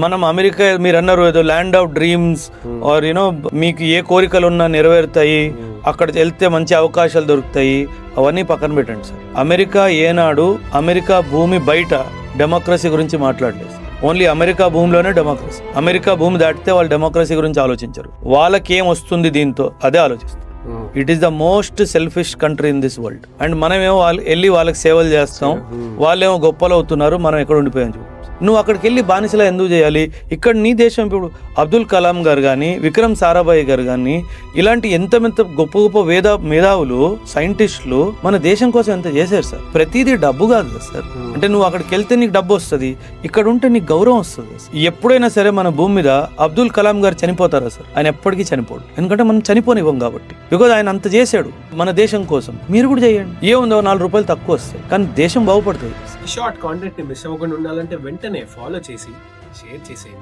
మనం అమెరికా మీరు అన్నారు ఏదో land of dreams or you know మీకు ఏ కోరికలు ఉన్నా నెరవేరుతాయి, అక్కడ వెళ్తే మంచి అవకాశాలు దొరుకుతాయి, అవన్నీ పక్కన పెట్టండి సార్. అమెరికా ఏనాడు అమెరికా భూమి బయట డెమోక్రసీ గురించి మాట్లాడలేదు. ఓన్లీ అమెరికా భూమిలోనే డెమోక్రసీ. అమెరికా భూమి దాటితే వాళ్ళు డెమోక్రసీ గురించి ఆలోచించరు. వాళ్ళకి ఏం వస్తుంది దీంతో అదే ఆలోచిస్తారు. It is the most selfish country in this world. And మనమేమో వెళ్ళి వాళ్ళకి సేవలు చేస్తాం, వాళ్ళేమో గొప్పలు అవుతున్నారు, మనం ఎక్కడ ఉండిపోయాం చూడు. నువ్వు అక్కడికి వెళ్ళి బానిసలా ఎందుకు చేయాలి? ఇక్కడ నీ దేశం ఇప్పుడు అబ్దుల్ కలాం గారు కానీ, విక్రమ్ సారాభాయ్ గారు కానీ, ఇలాంటి ఎంత గొప్ప గొప్ప మేధావులు సైంటిస్టులు మన దేశం కోసం ఎంత చేశారు సార్. ప్రతిదీ డబ్బు కాదు కదా సార్. అంటే నువ్వు అక్కడికి వెళ్తే నీకు డబ్బు వస్తుంది, ఇక్కడ ఉంటే నీకు గౌరవం వస్తుంది. ఎప్పుడైనా సరే మన భూమి మీద అబ్దుల్ కలాం గారు చనిపోతారా సార్? ఆయన ఎప్పటికీ చనిపోడు, ఎందుకంటే మనం చనిపోనివ్వం కాబట్టి. బికాజ్ ఆయన అంత చేశాడు మన దేశం కోసం. మీరు కూడా చేయండి. ఏముందో 4 రూపాయలు తక్కువ వస్తాయి, కానీ దేశం బాగుపడుతుంది. షార్ట్ కాంటెంట్ ని మిస్ అవ్వకుండా ఉండాలంటే వెంటనే ఫాలో చేసి షేర్ చేసేయండి.